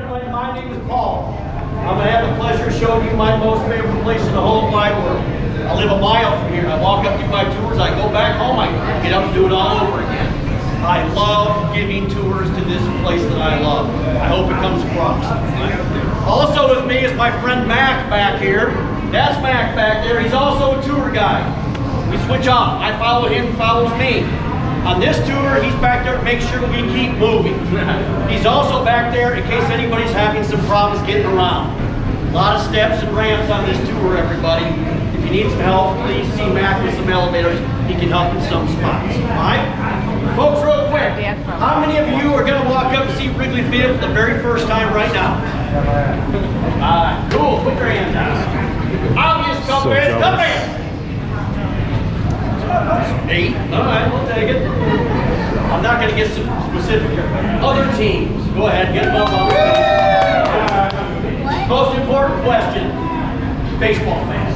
everybody. My name is Paul. I'm going to have the pleasure of showing you my most favorite place in the whole wide world. I live a mile from here. I walk up to my tours. I go back home. I get up and do it all over again. I love giving tours to this place that I love. I hope it comes across. Also with me is my friend Mac back here. That's Mac back there. He's also a tour guide. We switch off. I follow him, he follows me. On this tour, he's back there to make sure we keep moving. He's also back there in case anybody's having some problems getting around. A lot of steps and ramps on this tour, everybody. If you need some help, please see Mac with some elevators. He can help in some spots. All right? Folks, real quick, how many of you are going to walk up and see Wrigley Field for the very first time right now? Cool. Put your hands down. Obvious couple hands. Come in. 8. All right, we'll take it. I'm not going to get specific here. Other teams. Go ahead, get them up on the team. Most important question. Baseball fans.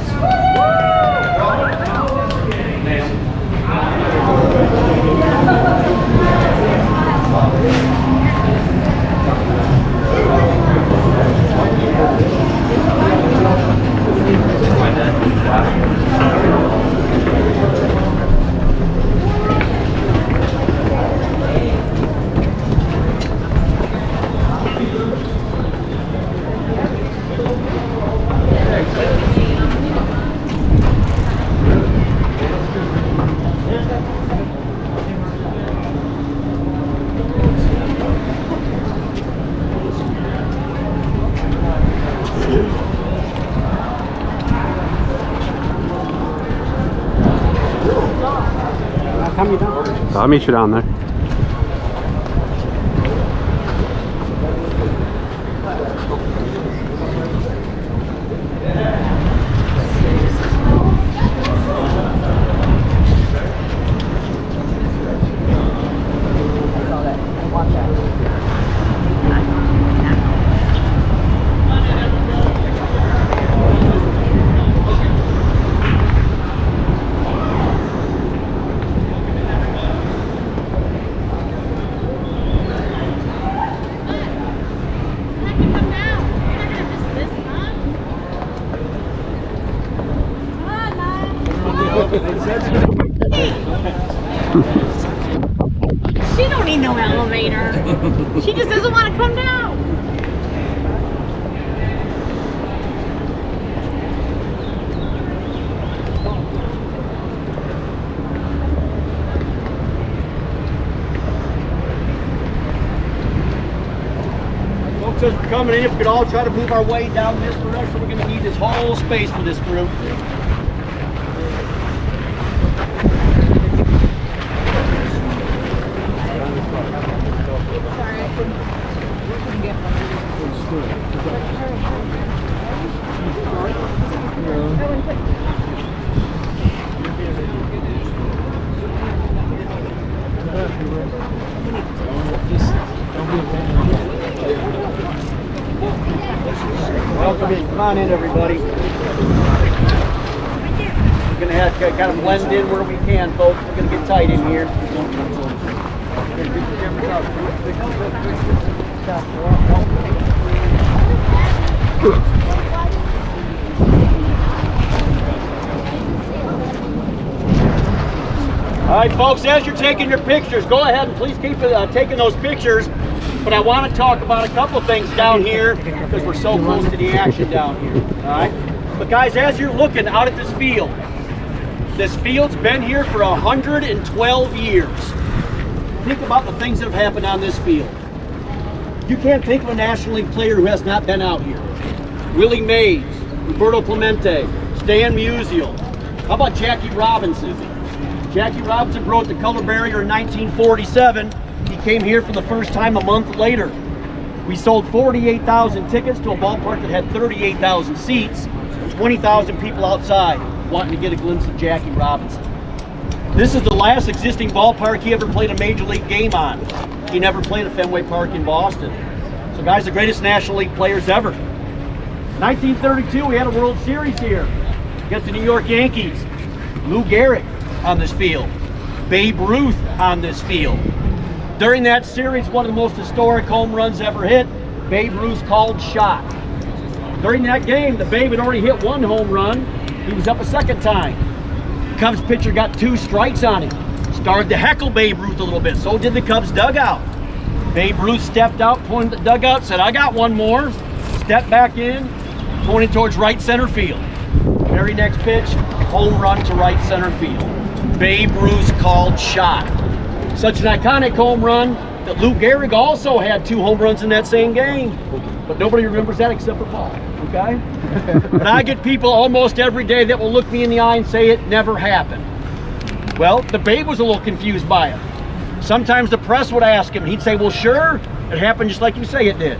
I'll meet you down there. She don't need no elevator. She just doesn't want to come down. Folks, as we're coming in, if we could all try to move our way down this direction, we're going to need this whole space for this group. Come on in, everybody. We're going to have to kind of blend in where we can, folks. We're going to get tight in here. All right, folks, as you're taking your pictures, go ahead and please keep taking those pictures. But I want to talk about a couple of things down here because we're so close to the action down here. All right? But guys, as you're looking out at this field's been here for 112 years. Think about the things that have happened on this field. You can't think of a National League player who has not been out here. Willie Mays, Roberto Clemente, Stan Musial. How about Jackie Robinson? Jackie Robinson broke the color barrier in 1947. He came here for the first time a month later. We sold 48,000 tickets to a ballpark that had 38,000 seats, 20,000 people outside wanting to get a glimpse of Jackie Robinson. This is the last existing ballpark he ever played a major league game on. He never played at Fenway Park in Boston. So guys, the greatest National League players ever. 1932, we had a World Series here against the New York Yankees. Lou Gehrig on this field. Babe Ruth on this field. During that series, one of the most historic home runs ever hit, Babe Ruth's called shot. During that game, the Babe had already hit 1 home run. He was up a second time. Cubs pitcher got 2 strikes on him. Started to heckle Babe Ruth a little bit. So did the Cubs dugout. Babe Ruth stepped out, pointed at the dugout, said, I got 1 more. Stepped back in, pointed towards right center field. Very next pitch, home run to right center field. Babe Ruth's called shot. Such an iconic home run that Lou Gehrig also had 2 home runs in that same game. But nobody remembers that except for Paul, okay? But I get people almost every day that will look me in the eye and say it never happened. Well, the Babe was a little confused by it. Sometimes the press would ask him, he'd say, well, sure, it happened just like you say it did.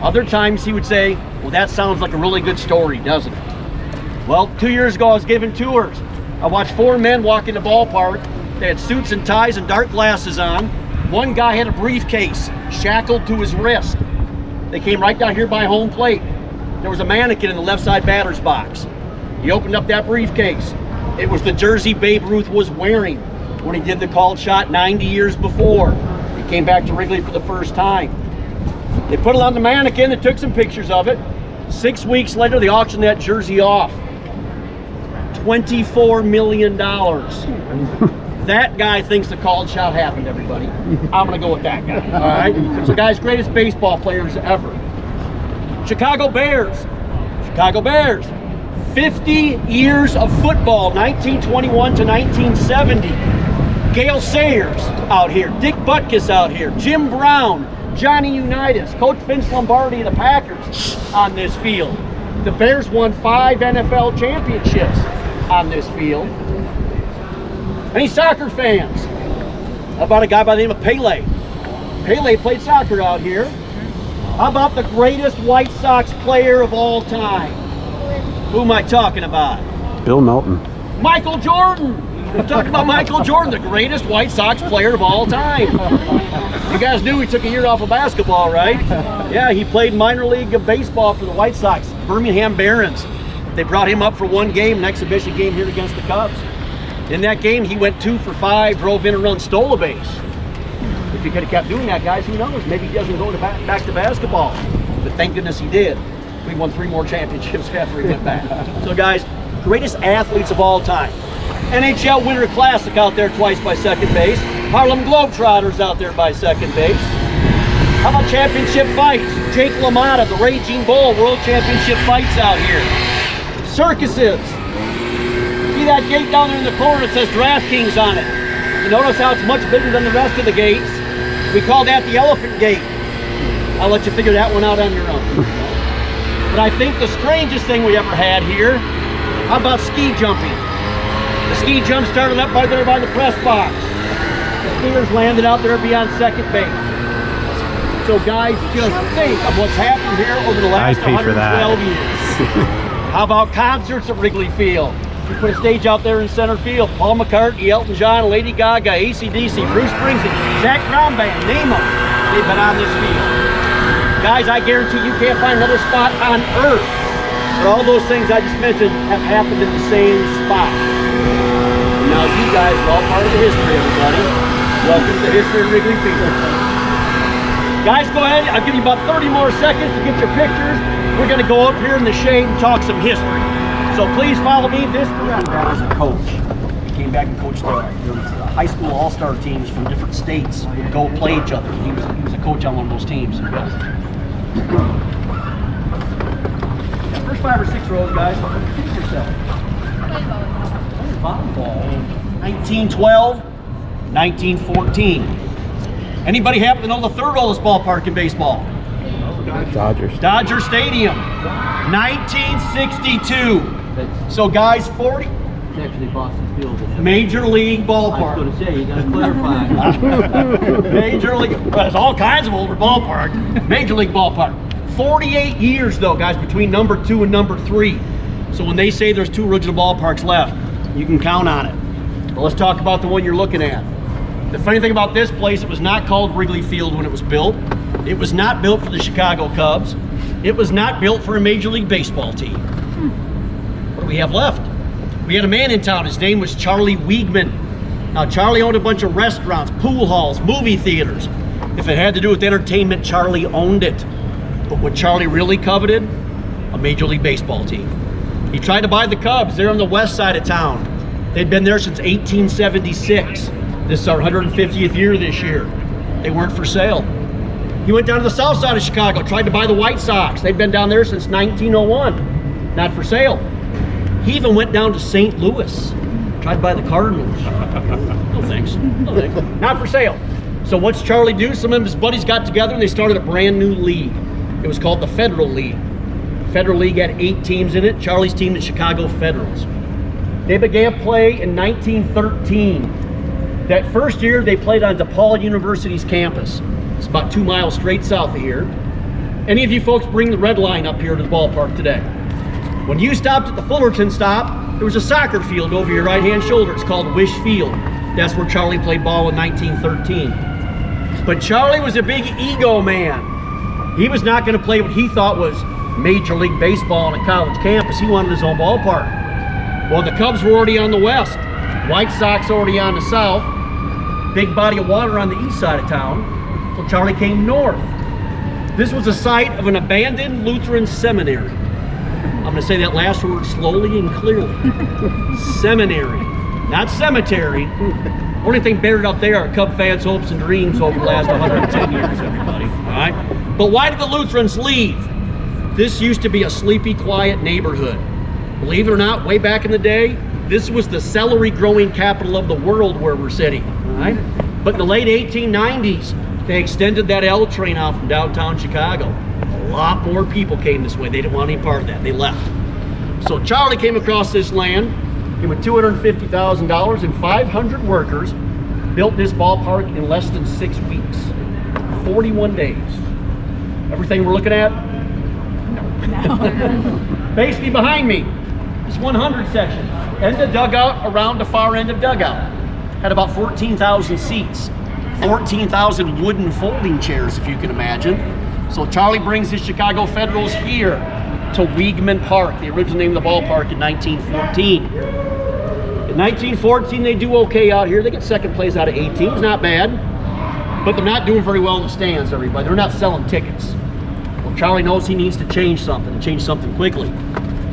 Other times he would say, well, that sounds like a really good story, doesn't it? Well, 2 years ago, I was giving tours. I watched 4 men walk in the ballpark. They had suits and ties and dark glasses on. One guy had a briefcase shackled to his wrist. They came right down here by home plate. There was a mannequin in the left side batter's box. He opened up that briefcase. It was the jersey Babe Ruth was wearing when he did the called shot 90 years before. He came back to Wrigley for the first time. They put it on the mannequin, they took some pictures of it. 6 weeks later, they auctioned that jersey off. $24 million. That guy thinks the called shot happened, everybody. I'm going to go with that guy, all right? So, guys, greatest baseball players ever. Chicago Bears. Chicago Bears. 50 years of football, 1921 to 1970. Gale Sayers out here. Dick Butkus out here. Jim Brown. Johnny Unitas. Coach Vince Lombardi of the Packers on this field. The Bears won 5 NFL championships on this field. Any soccer fans? How about a guy by the name of Pele? Pele played soccer out here. How about the greatest White Sox player of all time? Who am I talking about? Bill Melton. Michael Jordan. I'm talking about Michael Jordan, the greatest White Sox player of all time. You guys knew he took a year off of basketball, right? Yeah, he played minor league baseball for the White Sox, Birmingham Barons. They brought him up for 1 game, an exhibition game here against the Cubs. In that game, he went 2 for 5, drove in a run, stole a base. If he could have kept doing that, guys, who knows? Maybe he doesn't go back to basketball. But thank goodness he did. We won 3 more championships after he went back. So, guys, greatest athletes of all time. NHL Winter Classic out there twice by second base. Harlem Globetrotters out there by second base. How about championship fights? Jake LaMotta, the Raging Bull, World Championship fights out here. Circuses. See that gate down there in the corner that says DraftKings on it. You notice how it's much bigger than the rest of the gates? We call that the Elephant Gate. I'll let you figure that one out on your own. But I think the strangest thing we ever had here, how about ski jumping? The ski jump started up by there by the press box. The skiers landed out there beyond second base. So guys, just think of what's happened here over the last 112 years. How about concerts at Wrigley Field? We put a stage out there in center field. Paul McCartney, Elton John, Lady Gaga, AC/DC, Bruce Springsteen, Zach Brown Band, name them. They've been on this field. Guys, I guarantee you can't find another spot on earth where all those things I just mentioned have happened in the same spot. And now you guys are all part of the history, everybody. Welcome to the history of Wrigley Field. Guys, go ahead. I'll give you about 30 more seconds to get your pictures. We're going to go up here in the shade and talk some history. So please follow me. This guy was a coach. He came back and coached the high school all-star teams from different states. Would go play each other. He was a coach on one of those teams. Yeah, first 5 or 6 rows, guys. Kick yourself. Volleyball. 1912, 1914. Anybody happen to know the 3rd oldest ballpark in baseball? Dodgers. Dodger Stadium. 1962. So guys, 40. It's actually Boston Field. Major League Ballpark. I was going to say, you got to clarify. Major League, well, there's all kinds of older ballparks. Major League Ballpark. 48 years though, guys, between number 2 and number 3. So when they say there's 2 original ballparks left, you can count on it. But let's talk about the one you're looking at. The funny thing about this place, it was not called Wrigley Field when it was built. It was not built for the Chicago Cubs. It was not built for a Major League Baseball team. What do we have left? We had a man in town, his name was Charlie Wiegman. Now Charlie owned a bunch of restaurants, pool halls, movie theaters. If it had to do with entertainment, Charlie owned it. But what Charlie really coveted, a Major League Baseball team. He tried to buy the Cubs. They're on the west side of town. They'd been there since 1876. This is our 150th year this year. They weren't for sale. He went down to the south side of Chicago, tried to buy the White Sox. They'd been down there since 1901. Not for sale. He even went down to St. Louis, tried to buy the Cardinals. No thanks. No thanks. Not for sale. So what's Charlie do? Some of his buddies got together and they started a brand new league. It was called the Federal League. Federal League had 8 teams in it. Charlie's team, the Chicago Federals. They began play in 1913. That first year, they played on DePaul University's campus. It's about 2 miles straight south of here. Any of you folks bring the red line up here to the ballpark today? When you stopped at the Fullerton stop, there was a soccer field over your right-hand shoulder. It's called Wish Field. That's where Charlie played ball in 1913. But Charlie was a big ego man. He was not going to play what he thought was Major League Baseball on a college campus. He wanted his own ballpark. Well, the Cubs were already on the west. White Sox already on the south. Big body of water on the east side of town. So Charlie came north. This was the site of an abandoned Lutheran seminary. I'm going to say that last word slowly and clearly. Seminary, not cemetery. Only thing buried up there are Cub fans' hopes and dreams over the last 110 years, everybody. All right? But why did the Lutherans leave? This used to be a sleepy, quiet neighborhood. Believe it or not, way back in the day, this was the celery growing capital of the world where we're sitting. All right? But in the late 1890s, they extended that L train out from downtown Chicago. A lot more people came this way. They didn't want any part of that. They left. So Charlie came across this land, and with $250,000 and 500 workers, built this ballpark in less than 6 weeks. 41 days. Everything we're looking at? No. Basically behind me, this 100 section. End of dugout around the far end of dugout. Had about 14,000 seats. 14,000 wooden folding chairs, if you can imagine. So Charlie brings his Chicago Federals here to Weigman Park, the original name of the ballpark, in 1914. In 1914, they do okay out here. They get second place out of 8 teams, not bad. But they're not doing very well in the stands, everybody. They're not selling tickets. Well, Charlie knows he needs to change something quickly.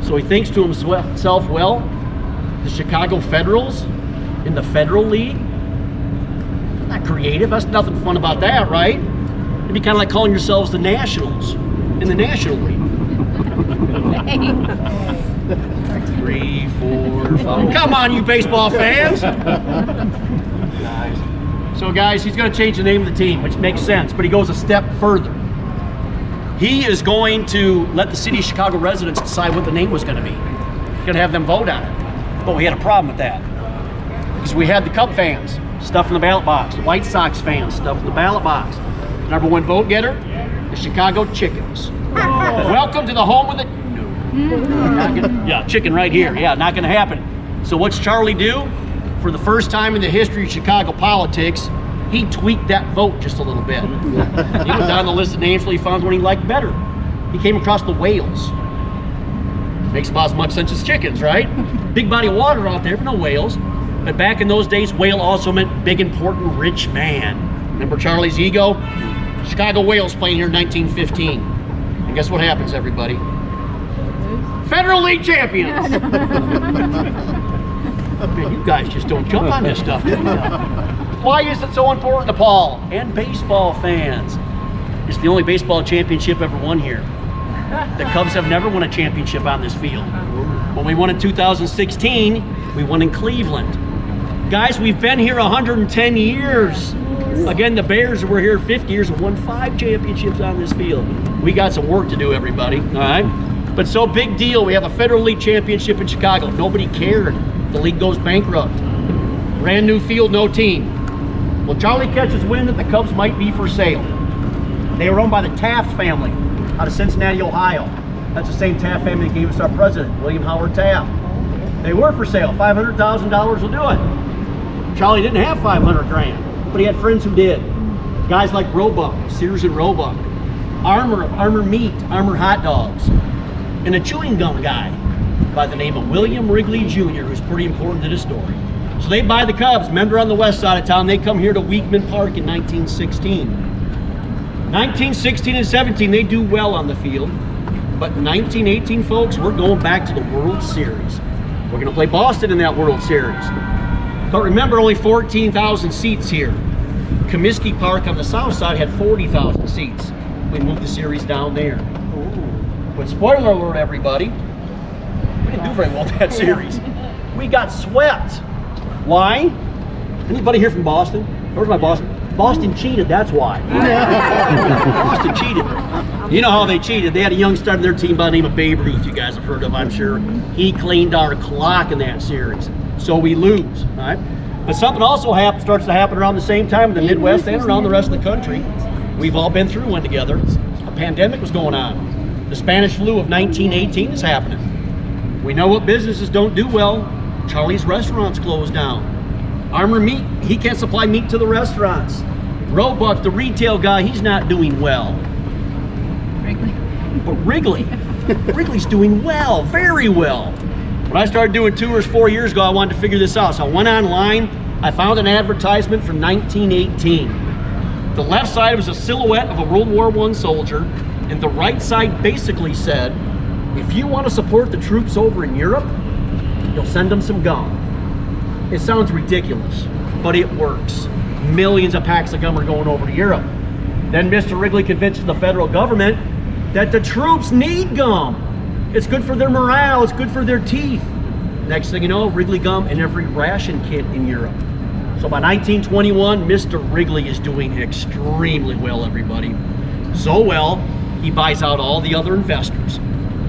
So he thinks to himself, well, the Chicago Federals in the Federal League? Not creative. That's nothing fun about that, right? It'd be kind of like calling yourselves the Nationals in the National League. 3, 4, 5. Come on, you baseball fans. So guys, he's going to change the name of the team, which makes sense, but he goes a step further. He is going to let the city of Chicago residents decide what the name was going to be. He's going to have them vote on it. But we had a problem with that. Because we had the Cub fans, stuff in the ballot box. The White Sox fans, stuff in the ballot box. Number 1 vote getter, the Chicago Chickens. Welcome to the home of the... Yeah, chicken right here. Yeah, not going to happen. So what's Charlie do? For the first time in the history of Chicago politics, he tweaked that vote just a little bit. He went down the list of names till he found one he liked better. He came across the whales. Makes about as much sense as chickens, right? Big body of water out there, but no whales. But back in those days, whale also meant big, important, rich man. Remember Charlie's ego? Chicago Whales playing here in 1915. And guess what happens, everybody? Federal League champions! Man, you guys just don't jump on this stuff. Why is it so important to Paul and baseball fans? It's the only baseball championship ever won here. The Cubs have never won a championship on this field. When we won in 2016, we won in Cleveland. Guys, we've been here 110 years. Again, the Bears were here 50 years and won 5 championships on this field. We got some work to do, everybody, all right? But so big deal, we have a Federal League championship in Chicago. Nobody cared. The league goes bankrupt. Brand new field, no team. Well, Charlie catches wind that the Cubs might be for sale. They were owned by the Taft family out of Cincinnati, Ohio. That's the same Taft family that gave us our president, William Howard Taft. They were for sale. $500,000 will do it. Charlie didn't have 500 grand, but he had friends who did. Guys like Roebuck, Sears and Roebuck, Armour of Armour Meat, Armour Hot Dogs, and a chewing gum guy by the name of William Wrigley Jr., who's pretty important to this story. So they buy the Cubs. Remember, on the west side of town, they come here to Weigman Park in 1916. 1916 and 17, they do well on the field. But 1918, folks, we're going back to the World Series. We're going to play Boston in that World Series. But remember, only 14,000 seats here. Comiskey Park on the south side had 40,000 seats. We moved the series down there. But spoiler alert, everybody, we didn't do very well that series. We got swept. Why? Anybody here from Boston? Where's my Boston? Boston cheated, that's why. Boston cheated. You know how they cheated. They had a young star on their team by the name of Babe Ruth, you guys have heard of, I'm sure. He cleaned our clock in that series. So we lose, all right? But something also starts to happen around the same time in the Midwest and around the rest of the country. We've all been through one together. A pandemic was going on. The Spanish flu of 1918 is happening. We know what businesses don't do well. Charlie's restaurants closed down. Armor Meat, he can't supply meat to the restaurants. Roebuck, the retail guy, he's not doing well. Wrigley. But Wrigley's doing well, very well. When I started doing tours 4 years ago, I wanted to figure this out. So I went online, I found an advertisement from 1918. The left side was a silhouette of a World War I soldier, and the right side basically said, if you want to support the troops over in Europe, you'll send them some gum. It sounds ridiculous, but it works. Millions of packs of gum are going over to Europe. Then Mr. Wrigley convinces the federal government that the troops need gum. It's good for their morale, it's good for their teeth. Next thing you know, Wrigley gum in every ration kit in Europe. So by 1921, Mr. Wrigley is doing extremely well, everybody. So well, he buys out all the other investors.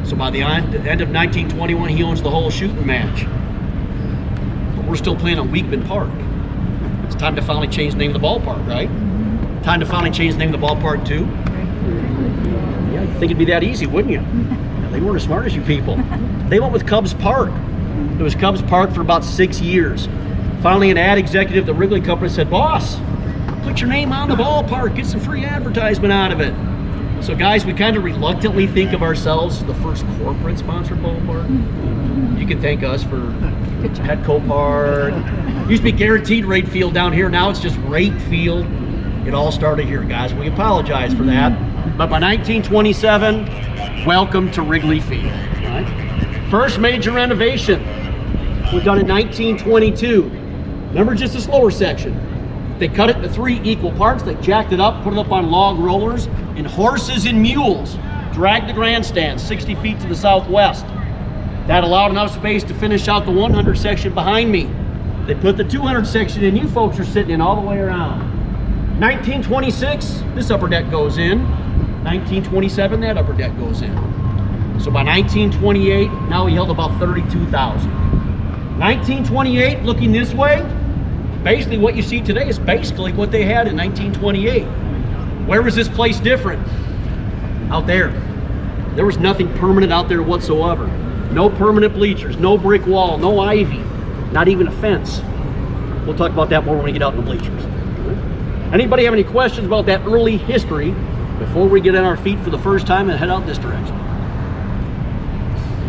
So by the end of 1921, he owns the whole shooting match. We're still playing on Weekman Park. It's time to finally change the name of the ballpark, right? Time to finally change the name of the ballpark too? Yeah, you'd think it'd be that easy, wouldn't you? Yeah, they weren't as smart as you people. They went with Cubs Park. It was Cubs Park for about 6 years. Finally, an ad executive at the Wrigley Company said, boss, put your name on the ballpark, get some free advertisement out of it. So guys, we kind of reluctantly think of ourselves as the first corporate sponsored ballpark. You can thank us for Petco Park. Used to be Guaranteed Rate Field down here. Now it's just Rate Field. It all started here, guys. We apologize for that. But by 1927, welcome to Wrigley Field. All right? First major renovation was done in 1922. Remember, just a slower section. They cut it into 3 equal parts. They jacked it up, put it up on log rollers, and horses and mules dragged the grandstand 60 feet to the southwest. That allowed enough space to finish out the 100 section behind me. They put the 200 section in. You folks are sitting in all the way around. 1926, this upper deck goes in. 1927, that upper deck goes in. So by 1928, now we held about 32,000. 1928, looking this way, basically what you see today is basically what they had in 1928. Where was this place different? Out there. There was nothing permanent out there whatsoever. No permanent bleachers, no brick wall, no ivy, not even a fence. We'll talk about that more when we get out in the bleachers. Anybody have any questions about that early history before we get on our feet for the first time and head out this direction?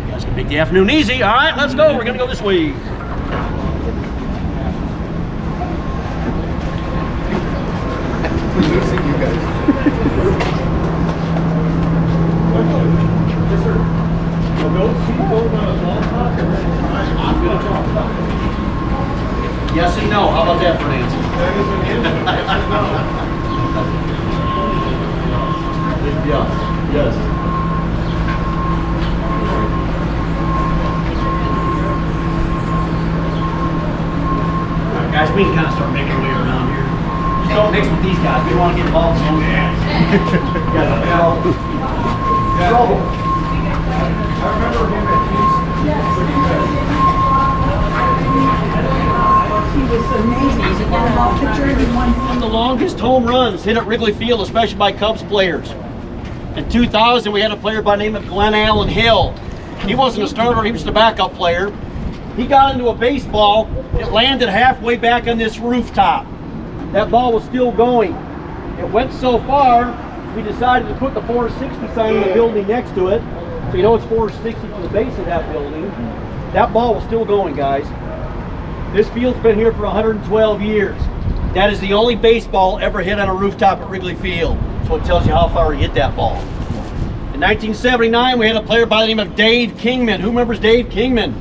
You guys can make the afternoon easy. All right, let's go. We're going to go this way. Yes and no. How about that for an answer? Yeah. Yes. All right, guys, we can kind of start making our way around here. Just don't mix with these guys. We don't want to get involved in those guys. Trouble. I remember him at He was amazing. He won them all pictures. He won one of the longest home runs hit at Wrigley Field, especially by Cubs players. In 2000, we had a player by the name of Glenn Allen Hill. He wasn't a starter, he was the backup player. He got into a baseball, it landed halfway back on this rooftop. That ball was still going. It went so far, we decided to put the 460 sign in the building next to it. So you know it's 460 to the base of that building. That ball was still going, guys. This field's been here for 112 years. That is the only baseball ever hit on a rooftop at Wrigley Field. So So it tells you how far he hit that ball. In 1979, we had a player by the name of Dave Kingman. Who remembers Dave Kingman?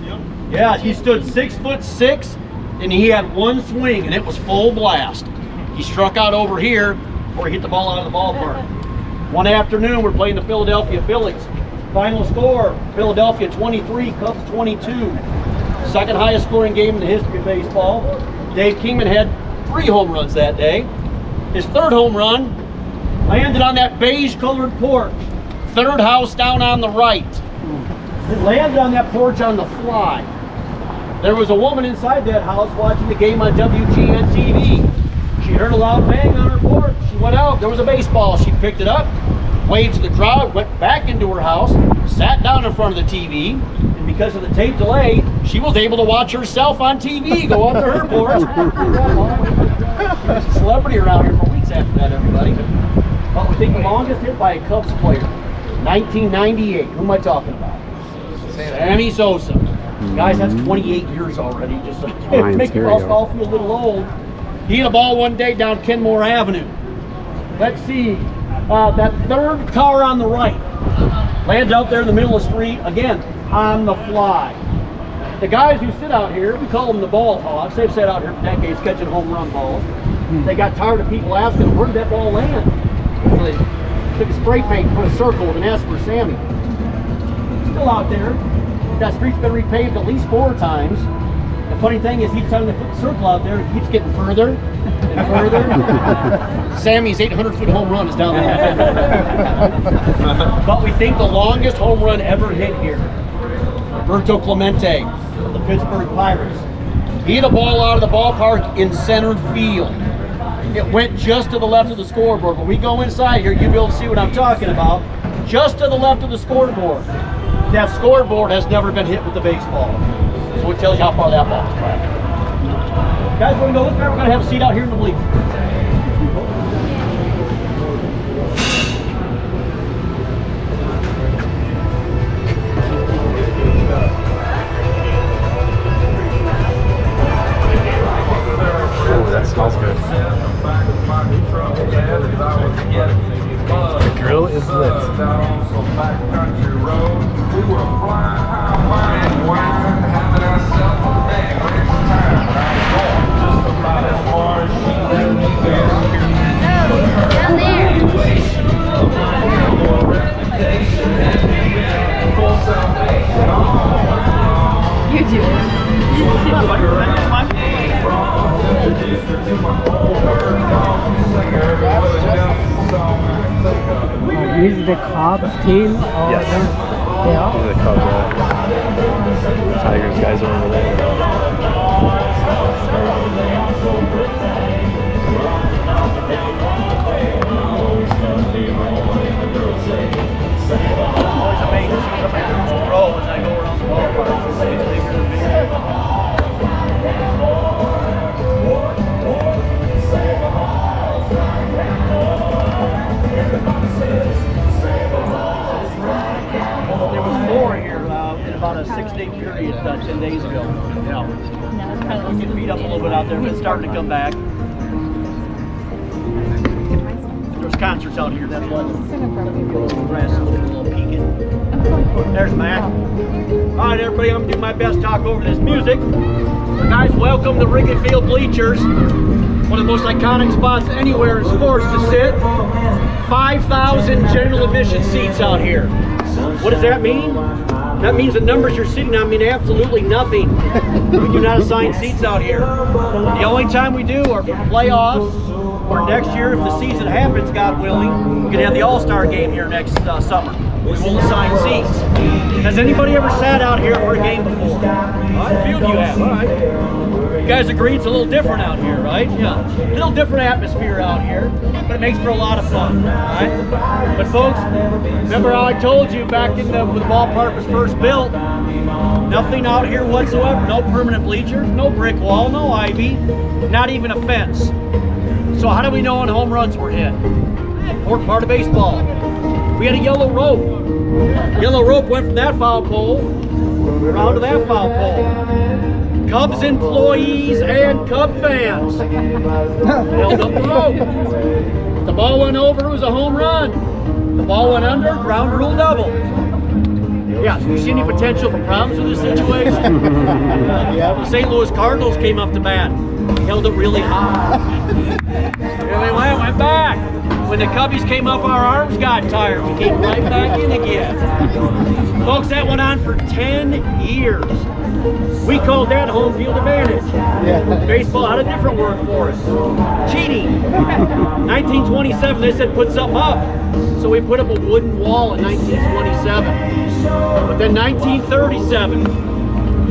Yeah, he stood 6'6", and he had one swing, and it was full blast. He struck out over here, or he hit the ball out of the ballpark. One afternoon, we're playing the Philadelphia Phillies. Final score, Philadelphia 23, Cubs 22. Second highest scoring game in the history of baseball. Dave Kingman had 3 home runs that day. His third home run landed on that beige colored porch. Third house down on the right. It landed on that porch on the fly. There was a woman inside that house watching the game on WGN TV. She heard a loud bang on her porch. She went out, there was a baseball. She picked it up, waved to the crowd, went back into her house, sat down in front of the TV, and because of the tape delay, she was able to watch herself on TV go up to her porch. She was a celebrity around here for weeks after that, everybody. But we think the longest hit by a Cubs player, 1998. Who am I talking about? Sammy Sosa. Guys, that's 28 years already. Just make us all feel a little old. He hit a ball one day down Kenmore Avenue. Let's see. That third car on the right landed out there in the middle of the street, again, on the fly. The guys who sit out here, we call them the ball hogs. They've sat out here for decades catching home run balls. They got tired of people asking them, where did that ball land? So they took a spray paint and put a circle with an S for Sammy. Still out there. That street's been repaved at least 4 times. The funny thing is, each time they put the circle out there, it keeps getting further and further. Sammy's 800-foot home run is down there. But we think the longest home run ever hit here, Roberto Clemente of the Pittsburgh Pirates. He hit a ball out of the ballpark in center field. It went just to the left of the scoreboard. When we go inside here, you'll be able to see what I'm talking about. Just to the left of the scoreboard. That scoreboard has never been hit with the baseball. So it tells you how far that ball is traveled. Guys, we're going to go look there. We're going to have a seat out here in the bleachers. Oh, that smells good. The grill is lit. Down there. You do it. Is the Cubs team? Yes. They are? These are the Cubs, Tigers guys are over there. Always amazing to see somebody throw as I go around the ballpark. It's bigger and bigger. There was 4 here in about a 6-day period 10 days ago. Yeah. We're getting beat up a little bit out there, but it's starting to come back. There's concerts out here, that's why the grass is a little peaking. There's Matt. All right, everybody, I'm going to do my best to talk over this music. So guys, welcome to Wrigley Field bleachers. One of the most iconic spots anywhere in sports to sit. 5,000 general admission seats out here. What does that mean? That means the numbers you're sitting on mean absolutely nothing. We do not assign seats out here. The only time we do are for playoffs, or next year, if the season happens, God willing, we're going to have the All-Star game here next summer. We will assign seats. Has anybody ever sat out here for a game before? All right, a few of you have. All right. You guys agree it's a little different out here, right? Yeah. A little different atmosphere out here, but it makes for a lot of fun, right? But folks, remember how I told you back when the ballpark was first built, nothing out here whatsoever, no permanent bleachers, no brick wall, no ivy, not even a fence. So how do we know when home runs were hit? Important part of baseball. We had a yellow rope. Yellow rope went from that foul pole around to that foul pole. Cubs employees and Cub fans held up the rope. If the ball went over, it was a home run. If the ball went under, ground rule double. Yeah, so you see any potential for problems with this situation? The St. Louis Cardinals came up to bat. Held it really high. And they went back. When the Cubbies came up, our arms got tired. We came right back in again. Folks, that went on for 10 years. We called that home field advantage. Baseball had a different word for it. Cheating. 1927, they said put something up. So we put up a wooden wall in 1927. But then 1937,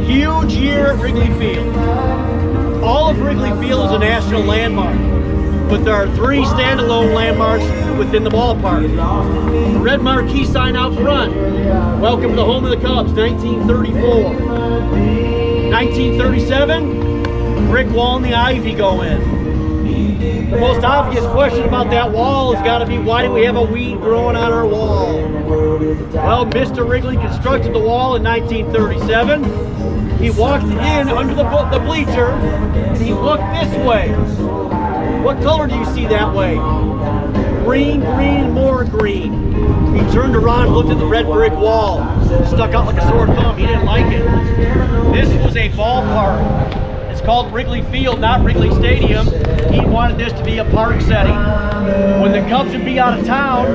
huge year at Wrigley Field. All of Wrigley Field is a national landmark, but there are 3 standalone landmarks within the ballpark. The red marquee sign out front, welcome to the home of the Cubs, 1934. 1937, brick wall and the ivy go in. The most obvious question about that wall has got to be, why do we have a weed growing on our wall? Well, Mr. Wrigley constructed the wall in 1937. He walked in under the bleacher, and he looked this way. What color do you see that way? Green, green, and more green. He turned around, looked at the red brick wall, stuck out like a sore thumb. He didn't like it. This was a ballpark. It's called Wrigley Field, not Wrigley Stadium. He wanted this to be a park setting. When the Cubs would be out of town,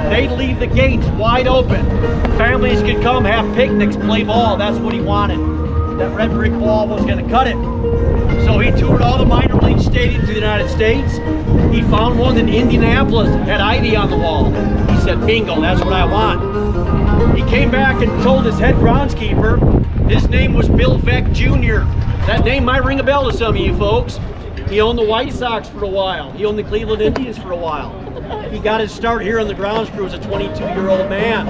they'd leave the gates wide open. Families could come, have picnics, play ball. That's what he wanted. That red brick wall was going to cut it. So he toured all the minor league stadiums in the United States. He found one in Indianapolis, had ivy on the wall. He said, bingo, that's what I want. He came back and told his head groundskeeper, his name was Bill Veck Jr. That name might ring a bell to some of you folks. He owned the White Sox for a while. He owned the Cleveland Indians for a while. He got his start here on the grounds crew as a 22-year-old man.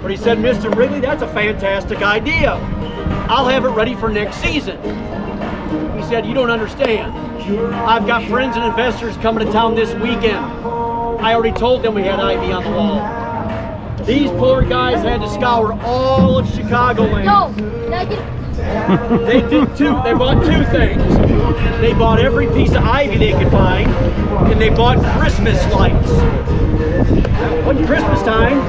But he said, Mr. Wrigley, that's a fantastic idea. I'll have it ready for next season. He said, you don't understand. I've got friends and investors coming to town this weekend. I already told them we had ivy on the wall. These poor guys had to scour all of Chicagoland. They did they bought 2 things. They bought every piece of ivy they could find, and they bought Christmas lights. It wasn't Christmas time,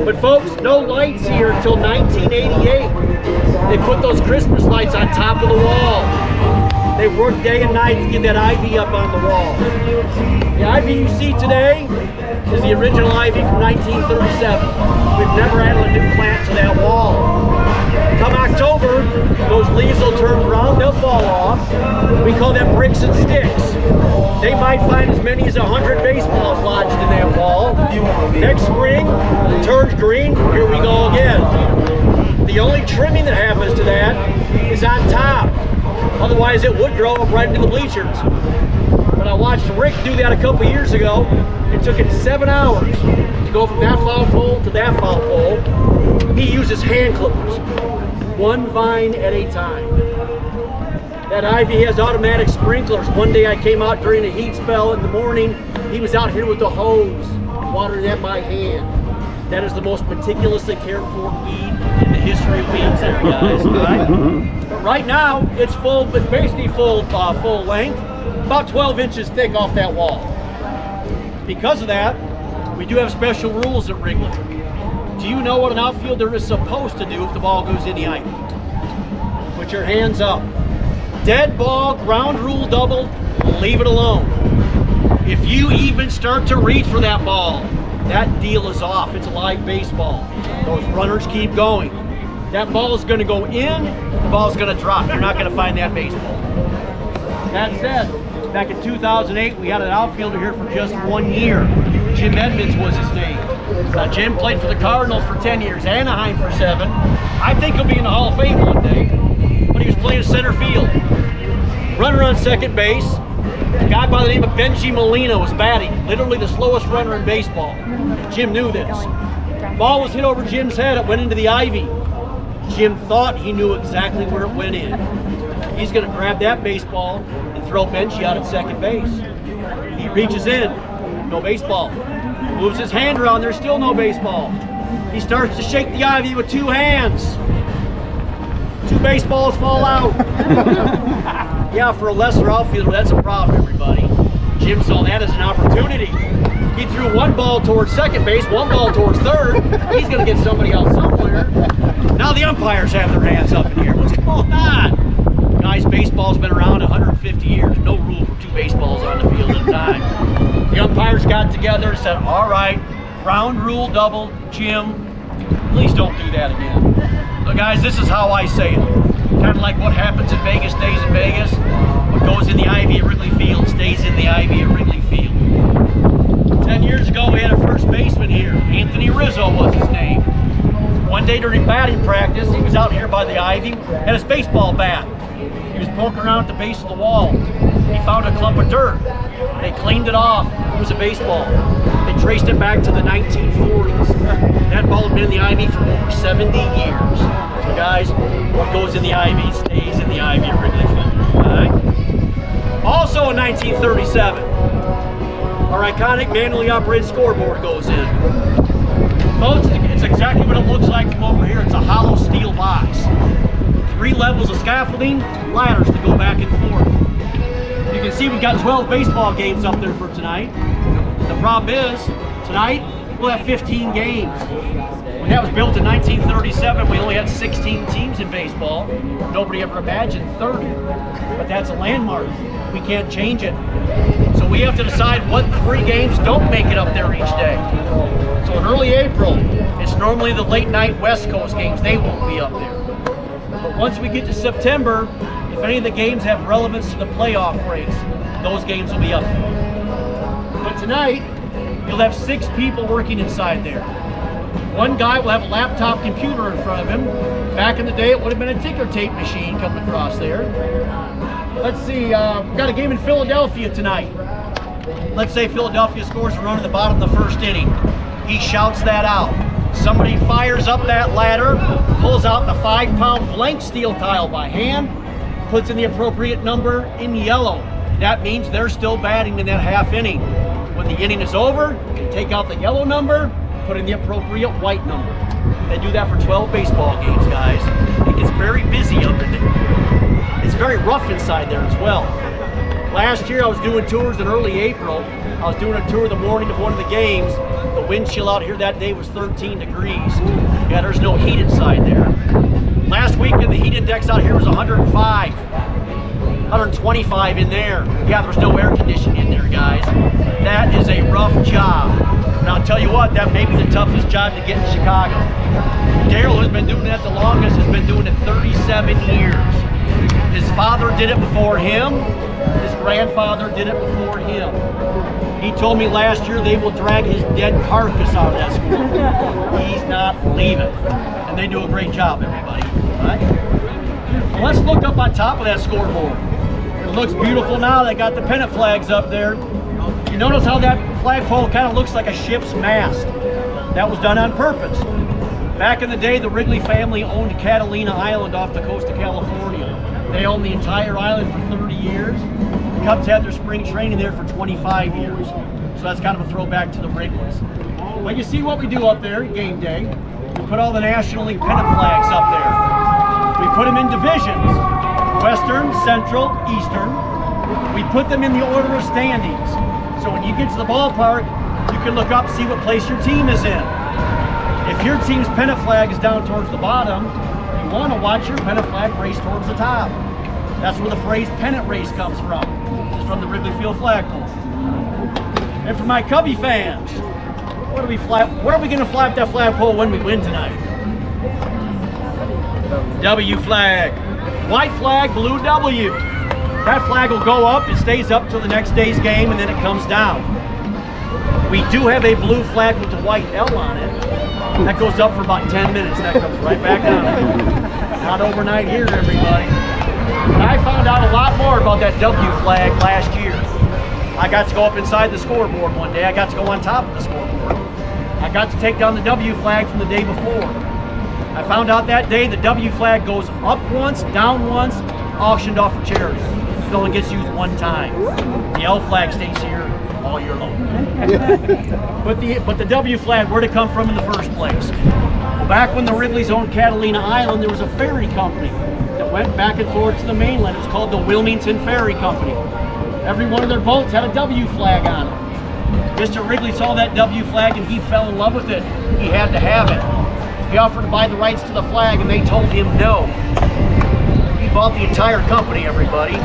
but folks, no lights here until 1988. They put those Christmas lights on top of the wall. They worked day and night to get that ivy up on the wall. The ivy you see today is the original ivy from 1937. We've never added a new plant to that wall. Come October, those leaves will turn brown, they'll fall off. We call them bricks and sticks. They might find as many as 100 baseballs lodged in that wall. Next spring, it turns green, here we go again. The only trimming that happens to that is on top. Otherwise, it would grow up right into the bleachers. But I watched Rick do that a couple years ago. It took him 7 hours to go from that foul pole to that foul pole. He uses hand clippers, 1 vine at a time. That ivy has automatic sprinklers. One day I came out during a heat spell in the morning. He was out here with the hose, watering that by hand. That is the most meticulously cared for weed in the history of weeds there, guys. Right? But right now, it's full, but basically full length, about 12 inches thick off that wall. Because of that, we do have special rules at Wrigley. Do you know what an outfielder is supposed to do if the ball goes in the ivy? Put your hands up. Dead ball, ground rule double, leave it alone. If you even start to reach for that ball, that deal is off. It's a live baseball. Those runners keep going. That ball is going to go in, the ball is going to drop. You're not going to find that baseball. That said, back in 2008, we had an outfielder here for just 1 year. Jim Edmonds was his name. Jim played for the Cardinals for 10 years, Anaheim for 7. I think he'll be in the Hall of Fame one day. But he was playing center field. Runner on second base. A guy by the name of Benji Molina was batting, literally the slowest runner in baseball. Jim knew this. Ball was hit over Jim's head, it went into the ivy. Jim thought he knew exactly where it went in. He's gonna grab that baseball and throw Benji out at second base. He reaches in, no baseball. Moves his hand around, there's still no baseball. He starts to shake the ivy with 2 hands. 2 baseballs fall out. Yeah, for a lesser outfielder, that's a problem, everybody. Jim saw that as an opportunity. He threw one ball towards second base, one ball towards third. He's going to get somebody out somewhere. Now the umpires have their hands up in here. What's going on? Guys, baseball's been around 150 years. No rule for 2 baseballs on the field at a time. The umpires got together and said, all right, ground rule double. Jim, please don't do that again. So guys, this is how I say it. Kind of like what happens in Vegas stays in Vegas. What goes in the Ivy at Wrigley Field stays in the Ivy at Wrigley Field. 10 years ago, we had a first baseman here. Anthony Rizzo was his name. One day during batting practice, he was out here by the Ivy, had his baseball bat. He was poking around at the base of the wall. He found a clump of dirt. They cleaned it off. It was a baseball. They traced it back to the 1940s. That ball had been in the Ivy for over 70 years. So guys, what goes in the Ivy stays in the Ivy at Wrigley Field. All right? Also in 1937, our iconic manually operated scoreboard goes in. Folks, it's exactly what it looks like from over here. It's a hollow steel box. 3 levels of scaffolding, ladders to go back and forth. You can see we've got 12 baseball games up there for tonight. The problem is, tonight we'll have 15 games. When that was built in 1937, we only had 16 teams in baseball. Nobody ever imagined 30. But that's a landmark. We can't change it. So we have to decide what 3 games don't make it up there each day. So in early April, it's normally the late night West Coast games. They won't be up there. But once we get to September, if any of the games have relevance to the playoff race, those games will be up there. But tonight, you'll have 6 people working inside there. One guy will have a laptop computer in front of him. Back in the day, it would have been a ticker tape machine coming across there. Let's see, we've got a game in Philadelphia tonight. Let's say Philadelphia scores a run in the bottom of the first inning. He shouts that out. Somebody fires up that ladder, pulls out the 5-pound blank steel tile by hand, puts in the appropriate number in yellow. That means they're still batting in that half inning. When the inning is over, they take out the yellow number, put in the appropriate white number. They do that for 12 baseball games, guys. It gets very busy up in there. It's very rough inside there as well. Last year I was doing tours in early April. I was doing a tour the morning of one of the games. The wind chill out here that day was 13 degrees. Yeah, there's no heat inside there. Last weekend the heat index out here was 105. 125 in there. Yeah, there's no air conditioning in there, guys. That is a rough job. And I'll tell you what, that may be the toughest job to get in Chicago. Daryl, who's been doing that the longest, has been doing it 37 years. His father did it before him. His grandfather did it before him. He told me last year they will drag his dead carcass out of that school. He's not leaving. And they do a great job, everybody. All right? Well, let's look up on top of that scoreboard. It looks beautiful now. They got the pennant flags up there. You notice how that flagpole kind of looks like a ship's mast. That was done on purpose. Back in the day, the Wrigley family owned Catalina Island off the coast of California. They owned the entire island for 30 years. The Cubs had their spring training there for 25 years. So that's kind of a throwback to the Wrigleys. But you see what we do up there, game day. We put all the National League pennant flags up there. We put them in divisions. Western, Central, Eastern. We put them in the order of standings. So when you get to the ballpark, you can look up, see what place your team is in. If your team's pennant flag is down towards the bottom, you want to watch your pennant flag race towards the top. That's where the phrase pennant race comes from. It's from the Wrigley Field flagpole. And for my Cubby fans, what are we going to flap that flagpole when we win tonight? W flag. White flag, blue W. That flag will go up, it stays up till the next day's game, and then it comes down. We do have a blue flag with the white L on it. That goes up for about 10 minutes, that comes right back down. Not overnight here, everybody. And I found out a lot more about that W flag last year. I got to go up inside the scoreboard one day. I got to go on top of the scoreboard. I got to take down the W flag from the day before. I found out that day the W flag goes up once, down once, auctioned off for charity. It only gets used one time. The L flag stays here all year long. But the W flag, where'd it come from in the first place? Back when the Wrigley's owned Catalina Island, there was a ferry company that went back and forth to the mainland. It was called the Wilmington Ferry Company. Every one of their boats had a W flag on it. Mr. Wrigley saw that W flag and he fell in love with it. He had to have it. He offered to buy the rights to the flag and they told him no. He bought the entire company, everybody.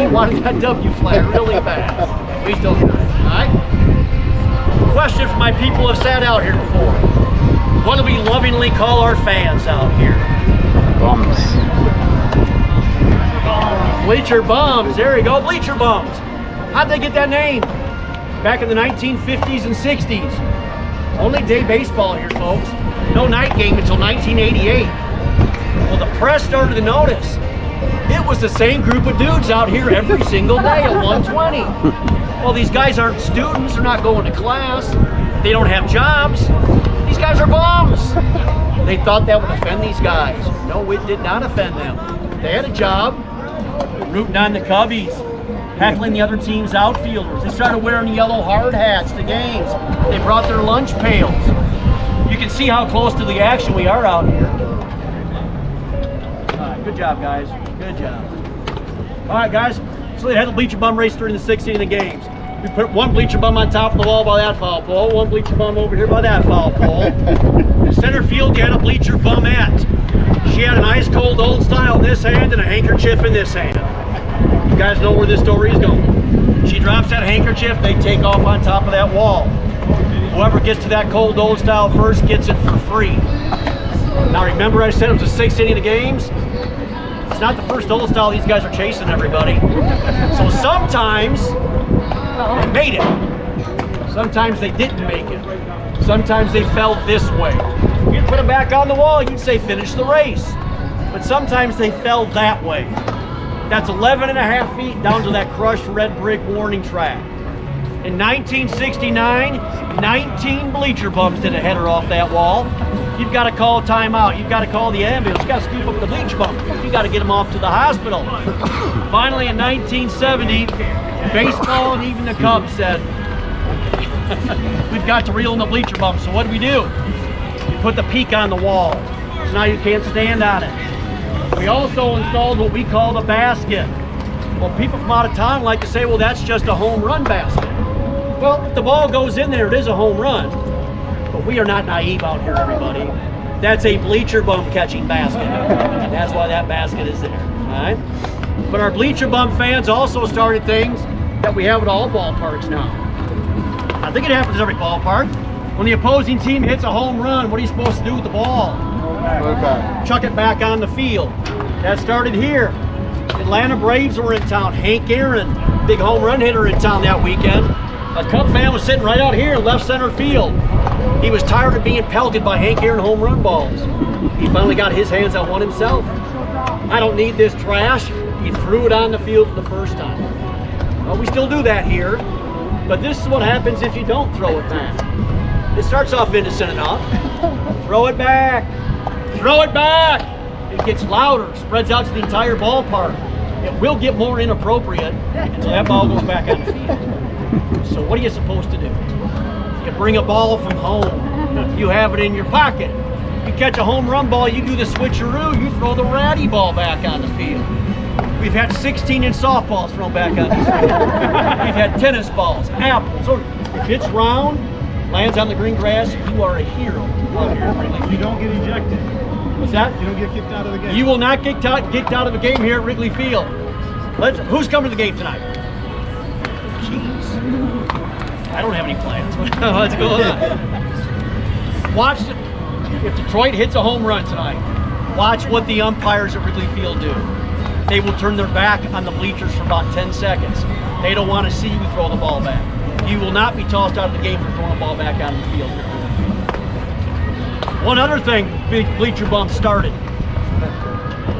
He wanted that W flag really bad. We still got it, all right? Question for my people who have sat out here before. What do we lovingly call our fans out here? Bums. Bleacher bums. There you go, bleacher bums. How'd they get that name? Back in the 1950s and 60s. Only day baseball here, folks. No night game until 1988. Well, the press started to notice. It was the same group of dudes out here every single day at 120. Well, these guys aren't students. They're not going to class. They don't have jobs. These guys are bums. They thought that would offend these guys. No, it did not offend them. They had a job, rooting on the Cubbies, heckling the other team's outfielders. They started wearing yellow hard hats to games. They brought their lunch pails. You can see how close to the action we are out here. All right, good job, guys. Good job. All right, guys. So they had the bleacher bum race during the 6th inning of the games. We put one bleacher bum on top of the wall by that foul pole, one bleacher bum over here by that foul pole. In center field, you had a bleacher bumette. She had an ice cold old style in this hand and a handkerchief in this hand. You guys know where this story is going. She drops that handkerchief, they take off on top of that wall. Whoever gets to that cold old style first gets it for free. Now remember I said it was the 6th inning of the games? It's not the first old style these guys are chasing, everybody. So sometimes they made it. Sometimes they didn't make it. Sometimes they fell this way. You'd put them back on the wall, you'd say finish the race. But sometimes they fell that way. That's 11.5 feet down to that crushed red brick warning track. In 1969, 19 bleacher bums did a header off that wall. You've got to call a timeout. You've got to call the ambulance. You've got to scoop up the bleacher bum. You've got to get them off to the hospital. Finally, in 1970, baseball and even the Cubs said, we've got to reel in the bleacher bum. So what do? You put the peak on the wall. So now you can't stand on it. We also installed what we call the basket. Well, people from out of town like to say, well, that's just a home run basket. Well, if the ball goes in there, it is a home run. But we are not naive out here, everybody. That's a bleacher bum catching basket. And that's why that basket is there, all right? But our bleacher bum fans also started things that we have at all ballparks now. I think it happens at every ballpark. When the opposing team hits a home run, what are you supposed to do with the ball? Chuck it back on the field. That started here. Atlanta Braves were in town. Hank Aaron, big home run hitter in town that weekend. A Cub fan was sitting right out here in left center field. He was tired of being pelted by Hank Aaron home run balls. He finally got his hands on one himself. I don't need this trash. He threw it on the field for the first time. Well, we still do that here, but this is what happens if you don't throw it back. It starts off innocent enough. Throw it back. Throw it back. It gets louder, spreads out to the entire ballpark. It will get more inappropriate until that ball goes back on the field. So what are you supposed to do? You bring a ball from home. You have it in your pocket. You catch a home run ball, you do the switcheroo, you throw the ratty ball back on the field. We've had 16-inch softballs thrown back on the field. We've had tennis balls, apples. So if it's round, lands on the green grass, you are a hero. You don't get ejected. What's that? You don't get kicked out of the game. You will not get kicked out of the game here at Wrigley Field. Who's coming to the game tonight? Jeez. I don't have any plans. What's going on? Watch, if Detroit hits a home run tonight, watch what the umpires at Wrigley Field do. They will turn their back on the bleachers for about 10 seconds. They don't want to see you throw the ball back. You will not be tossed out of the game for throwing the ball back out of the field. One other thing big bleacher bum started.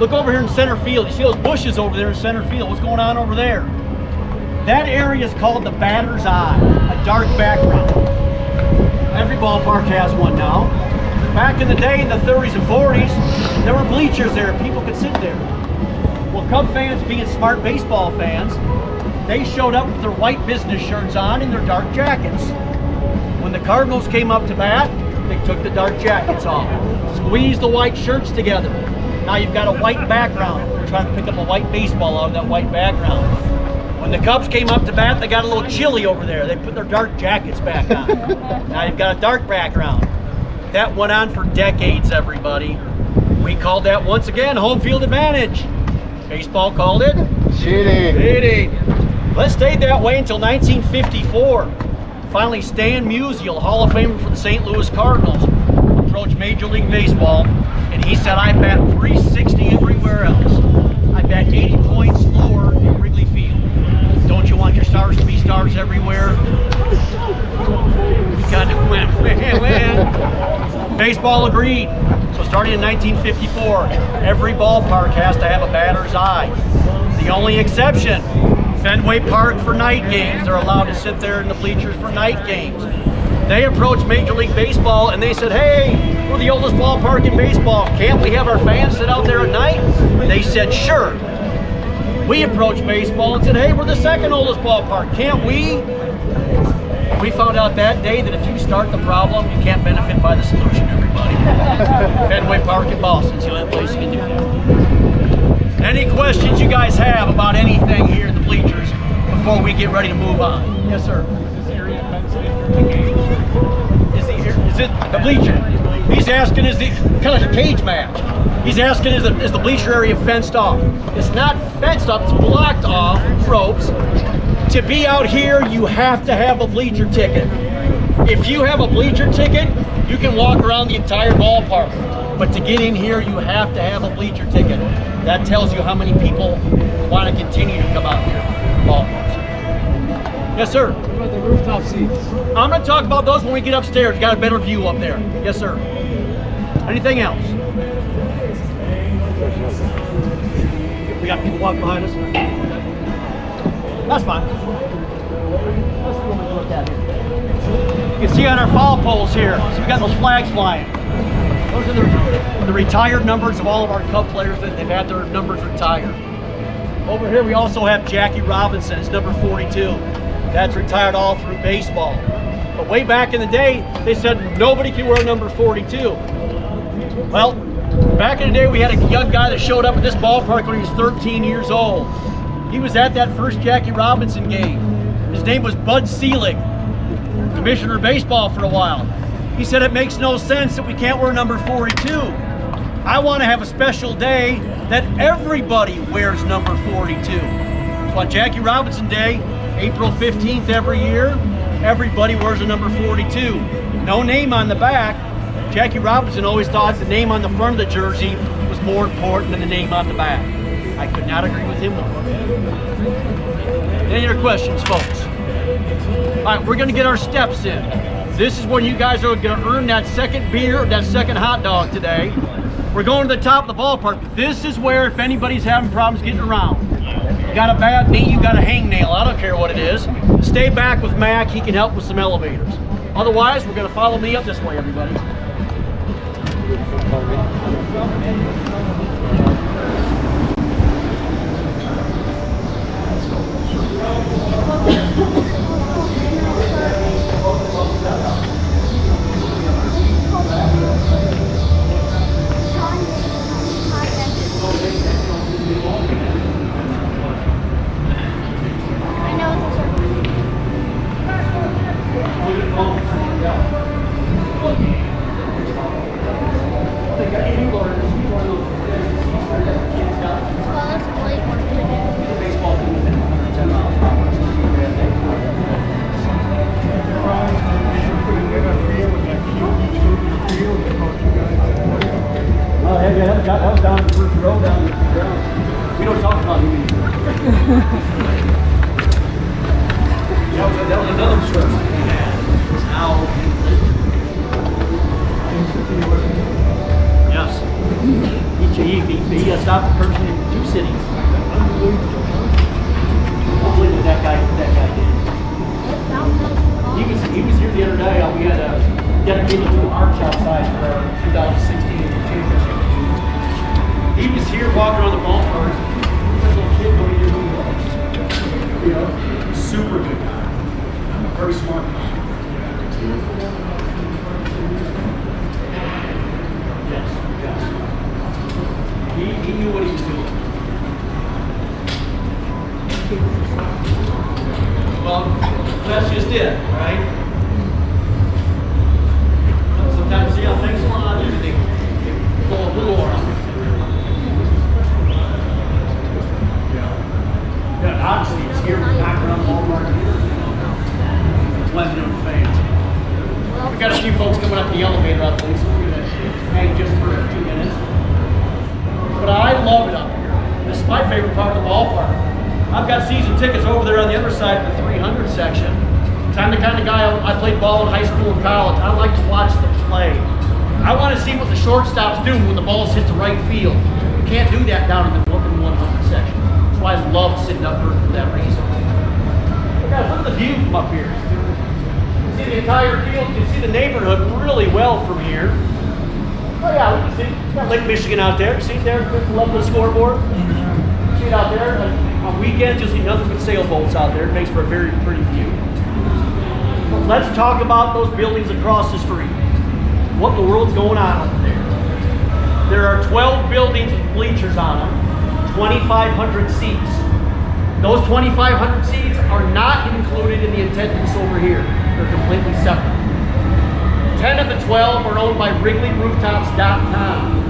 Look over here in center field. You see those bushes over there in center field. What's going on over there? That area is called the batter's eye, a dark background. Every ballpark has one now. Back in the day, in the 30s and 40s, there were bleachers there. People could sit there. Well, Cub fans, being smart baseball fans, they showed up with their white business shirts on and their dark jackets. When the Cardinals came up to bat, they took the dark jackets off, squeezed the white shirts together. Now you've got a white background. You're trying to pick up a white baseball out of that white background. When the Cubs came up to bat, they got a little chilly over there. They put their dark jackets back on. Now you've got a dark background. That went on for decades, everybody. We called that, once again, home field advantage. Baseball called it cheating. Let's stayed that way until 1954. Finally, Stan Musial, Hall of Famer for the St. Louis Cardinals, approached Major League Baseball, and he said, I bat 360 everywhere else. I bat 80 points lower in Wrigley Field. Don't you want your stars to be stars everywhere? We kind of went. Baseball agreed. So starting in 1954, every ballpark has to have a batter's eye. The only exception, Fenway Park for night games. They're allowed to sit there in the bleachers for night games. They approached Major League Baseball and they said, hey, we're the oldest ballpark in baseball. Can't we have our fans sit out there at night? They said, sure. We approached baseball and said, hey, we're the second oldest ballpark. Can't we? We found out that day that if you start the problem, you can't benefit by the solution, everybody. Fenway Park in Boston, it's the only place you can do that. Any questions you guys have about anything here in the bleachers before we get ready to move on? Yes, sir. Is it the bleacher? He's asking, is the kind of like a cage match. He's asking, is the bleacher area fenced off? It's not fenced off, it's blocked off, ropes. To be out here, you have to have a bleacher ticket. If you have a bleacher ticket, you can walk around the entire ballpark. But to get in here, you have to have a bleacher ticket. That tells you how many people want to continue to come out here for ballparks. Yes, sir. What about the rooftop seats? I'm going to talk about those when we get upstairs. Got a better view up there. Yes, sir. Anything else? We got people walking behind us. That's fine. Let's see what we look at here. You can see on our foul poles here, so we got those flags flying. Those are the retired numbers of all of our Cub players that they've had their numbers retired. Over here we also have Jackie Robinson, it's number 42. That's retired all through baseball. But way back in the day, they said nobody can wear number 42. Well, back in the day we had a young guy that showed up at this ballpark when he was 13 years old. He was at that first Jackie Robinson game. His name was Bud Selig, commissioner of baseball for a while. He said it makes no sense that we can't wear number 42. I want to have a special day that everybody wears number 42. So on Jackie Robinson Day, April 15th every year, everybody wears a number 42. No name on the back. Jackie Robinson always thought the name on the front of the jersey was more important than the name on the back. I could not agree with him more. Any other questions, folks? All right, we're going to get our steps in. This is when you guys are going to earn that second beer, that second hot dog today. We're going to the top of the ballpark. This is where, if anybody's having problems getting around, you got a bad knee, you got a hangnail, I don't care what it is, stay back with Mac. He can help with some elevators. Otherwise, we're going to follow me up this way, everybody. That was down the first row down the ground. We don't talk about him anymore. That was another trip we had. Now, yes. He stopped the person in 2 cities. I'll believe what that guy did. He was here the other day. We had dedicated to an arch outside for our 2016 championship. He was here walking around the ballpark. Little kid going to do super good guy. Very smart guy. Yes. He knew what he was doing. Well, that's just it, right? Sometimes see how things go on, everything go a little around. Yeah, obviously it's here, we're not around Ballpark here. Blending in fans. We've got a few folks coming up the elevator up there, so we're gonna hang just for a few minutes. But I love it up here. This is my favorite part of the ballpark. I've got season tickets over there on the other side of the 300 section. I'm the kind of guy, I played ball in high school and college. I like to watch the play. I want to see what the shortstops do when the balls hit the right field. You can't do that down in the 100 section. That's why I love sitting up here for that reason. Guys, look at the view from up here. You see the entire field, you can see the neighborhood really well from here. Oh yeah, we can see, got Lake Michigan out there. You see it there, love the scoreboard? See it out there? On weekends, you'll see nothing but sailboats out there. It makes for a very pretty view. Let's talk about those buildings across the street. What in the world's going on over there? There are 12 buildings with bleachers on them, 2,500 seats. Those 2,500 seats are not included in the attendance over here. They're completely separate. 10 of the 12 are owned by WrigleyRooftops.com.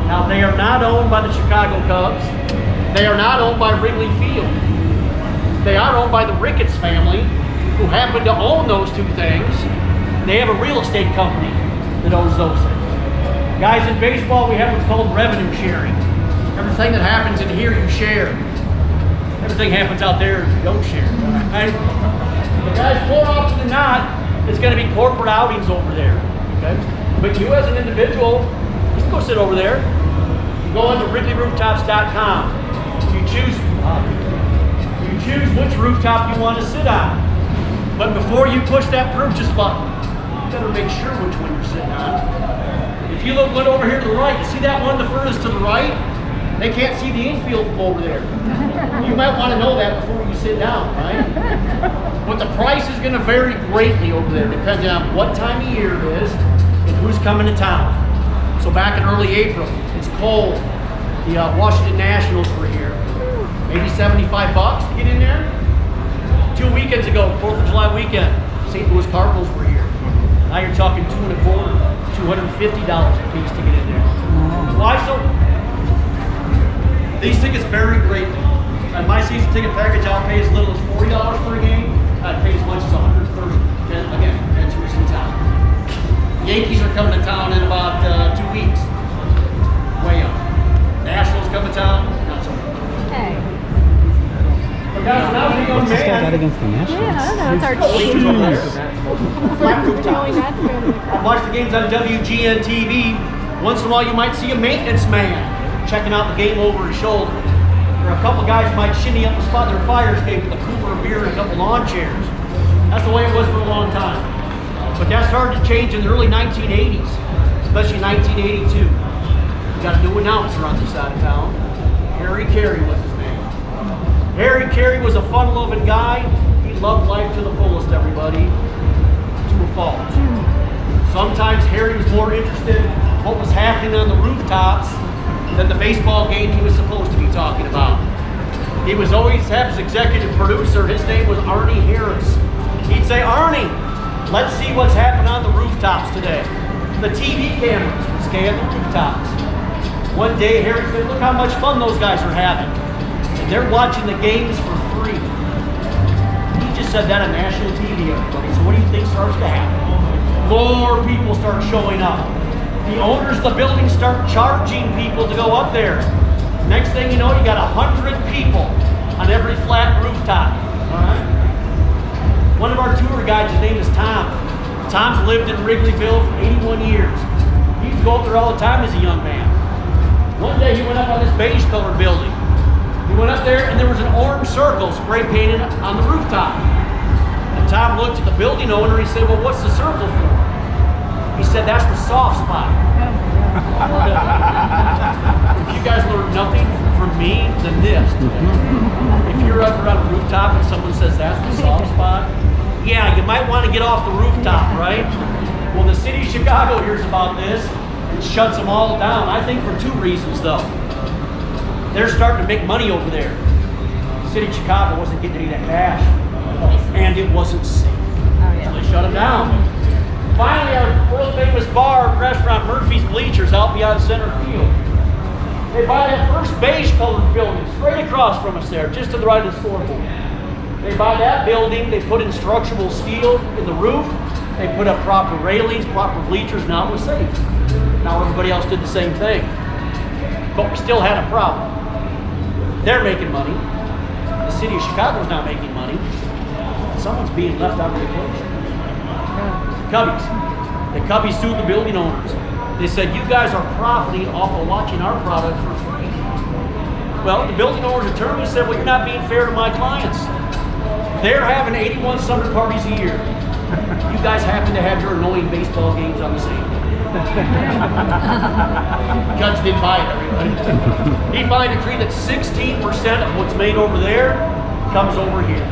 Now, they are not owned by the Chicago Cubs. They are not owned by Wrigley Field. They are owned by the Ricketts family, who happen to own those two things. They have a real estate company that owns those things. Guys, in baseball, we have what's called revenue sharing. Everything that happens in here, you share. Everything happens out there, you don't share. Right? But guys, more often than not, it's going to be corporate outings over there. Okay? But you as an individual, you can go sit over there. You go on to WrigleyRooftops.com. You choose which rooftop you want to sit on. But before you push that purchase button, you better make sure which one you're sitting on. If you look over here to the right, you see that one the furthest to the right? They can't see the infield from over there. You might want to know that before you sit down, right? But the price is going to vary greatly over there, depending on what time of year it is and who's coming to town. So back in early April, it's cold. The Washington Nationals were here. Maybe 75 bucks to get in there. 2 weekends ago, 4th of July weekend, St. Louis Cardinals were here. Now you're talking $225, $250 a piece to get in there. Why so? These tickets vary greatly. On my season ticket package, I'll pay as little as $40 for a game. I'd pay as much as $130. And again, depends who's in town. The Yankees are coming to town in about 2 weeks. Way up. Nationals come to town, not so much. Hey. But guys, when I was a young What's this guy got man, against the Nationals? Yeah, I don't know. It's our bleachers team. over there. Flat Knowing rooftops. that's going to I watch the games on WGN TV. Once in a while, you might see a maintenance man checking out the game over his shoulder. Or a couple guys might shimmy up the spot their fire escape with a cooler of beer and a couple lawn chairs. That's the way it was for a long time. But that started to change in the early 1980s, especially 1982. We got a new announcer on this side of town. Harry Carey was his name. Harry Carey was a fun-loving guy. He loved life to the fullest, everybody, to a fault. Sometimes Harry was more interested in what was happening on the rooftops than the baseball game he was supposed to be talking about. He was always have his executive producer, his name was Arnie Harris. He'd say, Arnie, let's see what's happening on the rooftops today. The TV cameras would scan the rooftops. One day, Harry said, look how much fun those guys are having. And they're watching the games for free. He just said that on national TV, everybody. So what do you think starts to happen? More people start showing up. The owners of the building start charging people to go up there. Next thing you know, you got 100 people on every flat rooftop. All right? One of our tour guides, his name is Tom. Tom's lived in Wrigleyville for 81 years. He used to go up there all the time as a young man. One day he went up on this beige colored building. He went up there and there was an orange circle spray painted on the rooftop. And Tom looked at the building owner and he said, well, what's the circle for? He said, that's the soft spot. If you guys learn nothing from me than this today, if you're up on a rooftop and someone says that's the soft spot, yeah, you might want to get off the rooftop, right? Well, the city of Chicago hears about this and shuts them all down. I think for 2 reasons, though. They're starting to make money over there. The city of Chicago wasn't getting any of that cash. and it wasn't safe. So they shut them down. Finally, our world famous bar and restaurant, Murphy's Bleachers, out beyond center field. They buy that first beige colored building straight across from us there, just to the right of the scoreboard. They buy that building, they put in structural steel in the roof, they put up proper railings, proper bleachers, now it was safe. Now everybody else did the same thing. But we still had a problem. They're making money. The city of Chicago's not making money. Someone's being left out of the equation. Cubbies. The Cubbies sued the building owners. They said, you guys are profiting off of watching our product for free. Well, the building owner's attorney said, well, you're not being fair to my clients. They're having 81 summer parties a year. You guys happen to have your annoying baseball games on the same day. Judge didn't buy it, everybody. He finally decreed that 16% of what's made over there comes over here.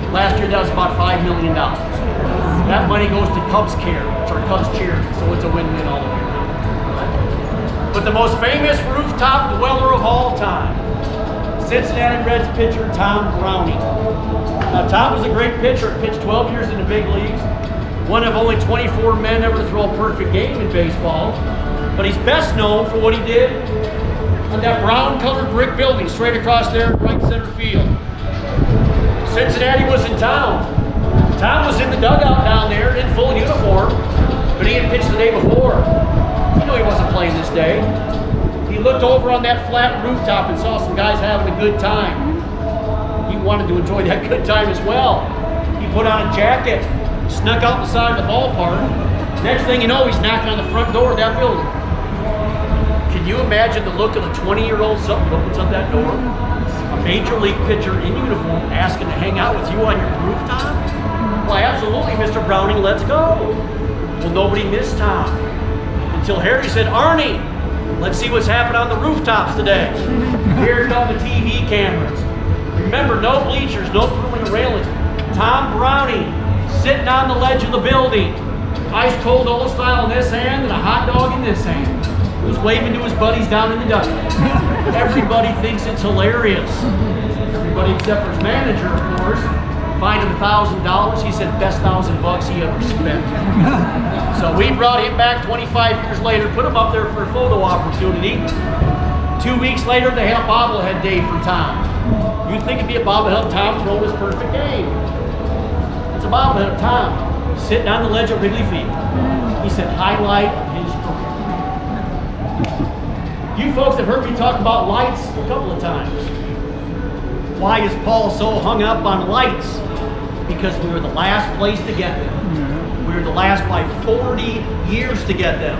Last year, that was about $5 million. That money goes to Cubs Care, which are Cubs charity, so it's a win-win all the way around. But the most famous rooftop dweller of all time, Cincinnati Reds pitcher Tom Browning. Now, Tom was a great pitcher, pitched 12 years in the big leagues, one of only 24 men ever to throw a perfect game in baseball, but he's best known for what he did on that brown-colored brick building straight across there in right center field. Cincinnati was in town. Tom was in the dugout down there in full uniform, but he had pitched the day before. He knew he wasn't playing this day. He looked over on that flat rooftop and saw some guys having a good time. He wanted to enjoy that good time as well. He put on a jacket, snuck out the side of the ballpark. Next thing you know, he's knocking on the front door of that building. Can you imagine the look of the 20-year-old something opens up that door? A major league pitcher in uniform asking to hang out with you on your rooftop? Why, absolutely, Mr. Browning, let's go. Well, nobody missed Tom. Until Harry said, Arnie, let's see what's happening on the rooftops today. Here come the TV cameras. Remember, no bleachers, no permanent railing. Tom Browning sitting on the ledge of the building. Ice cold old style in this hand and a hot dog in this hand. He was waving to his buddies down in the dugout. Everybody thinks it's hilarious. Everybody except for his manager, of course. Fined him $1,000. He said best $1,000 he ever spent. So we brought him back 25 years later, put him up there for a photo opportunity. 2 weeks later, they had a bobblehead day for Tom. You'd think it'd be a bobblehead of Tom throwing his perfect game. It's a bobblehead of Tom sitting on the ledge of Wrigley Field. He said highlight of his career. You folks have heard me talk about lights a couple of times. Why is Paul so hung up on lights? Because we were the last place to get them. We were the last by 40 years to get them.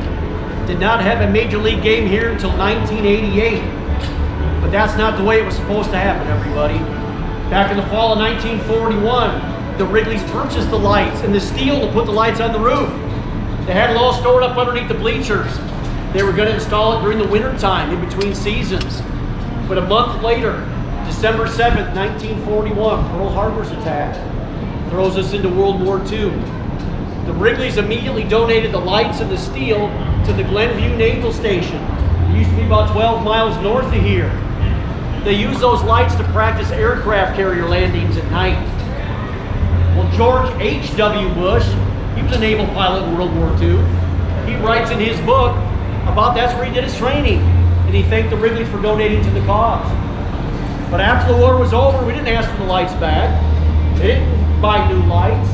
Did not have a major league game here until 1988. But that's not the way it was supposed to happen, everybody. Back in the fall of 1941, the Wrigleys purchased the lights and the steel to put the lights on the roof. They had it all stored up underneath the bleachers. They were going to install it during the winter time, in between seasons. But a month later, December 7th, 1941, Pearl Harbor's attack throws us into World War II. The Wrigleys immediately donated the lights and the steel to the Glenview Naval Station. It used to be about 12 miles north of here. They used those lights to practice aircraft carrier landings at night. Well, George H.W. Bush, he was a naval pilot in World War II. He writes in his book about that's where he did his training. And he thanked the Wrigleys for donating to the cause. But after the war was over, we didn't ask for the lights back. They didn't buy new lights.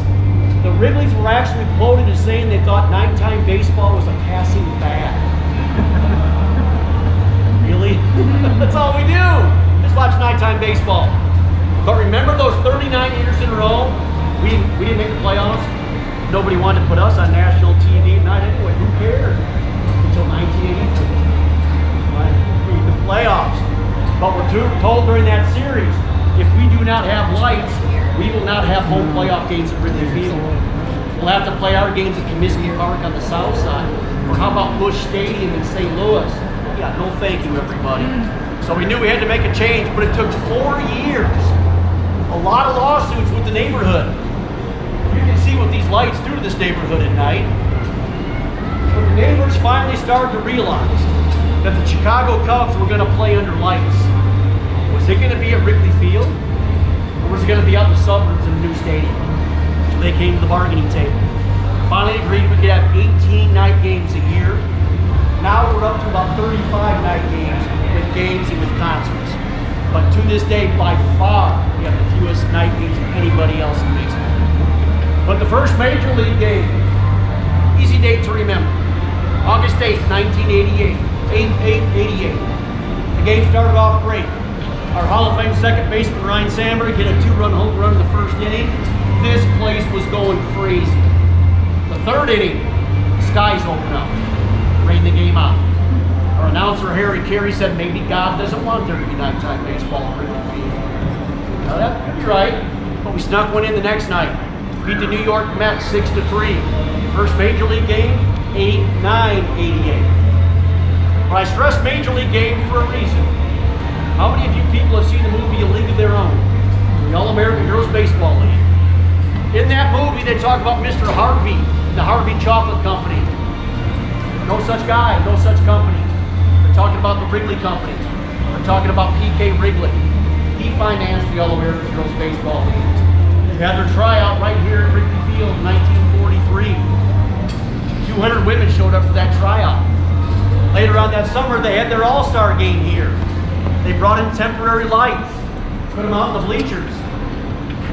The Wrigleys were actually quoted as saying they thought nighttime baseball was a passing fad. Really? That's all we do. Just watch nighttime baseball. But remember those 39 years in a row? We didn't make the playoffs. Nobody wanted to put us on national TV at night anyway. Who cared? Until 1983. We made the playoffs. But we're told during that series, if we do not have lights, we will not have home playoff games at Wrigley Field. We'll have to play our games at Comiskey Park on the south side. Or how about Busch Stadium in St. Louis? Yeah, no thank you, everybody. So we knew we had to make a change, but it took 4 years. A lot of lawsuits with the neighborhood. You can see what these lights do to this neighborhood at night. But the neighbors finally started to realize that the Chicago Cubs were going to play under lights. Was it going to be at Wrigley Field? It was going to be out in the suburbs in a new stadium. So they came to the bargaining table. Finally agreed we could have 18 night games a year. Now we're up to about 35 night games and with concerts. But to this day, by far, we have the fewest night games than anybody else in baseball. But the first major league game, easy date to remember, August 8th, 1988. 88. The game started off great. Our Hall of Fame second baseman, Ryan Sandberg, hit a 2-run home run in the first inning. This place was going crazy. The third inning, skies opened up, rained the game out. Our announcer, Harry Carey, said maybe God doesn't want there to be nighttime baseball at Wrigley Field. Now that could be right, but we snuck one in the next night. Beat the New York Mets 6-3. First major league game, 8-9-88. But I stress major league game for a reason. How many of you people have seen the movie A League of Their Own? The All-American Girls Baseball League. In that movie, they talk about Mr. Harvey, the Harvey Chocolate Company. No such guy, no such company. They're talking about the Wrigley Company. They're talking about P.K. Wrigley. He financed the All-American Girls Baseball League. They had their tryout right here at Wrigley Field in 1943. 200 women showed up for that tryout. Later on that summer, they had their All-Star game here. They brought in temporary lights, put them out in the bleachers.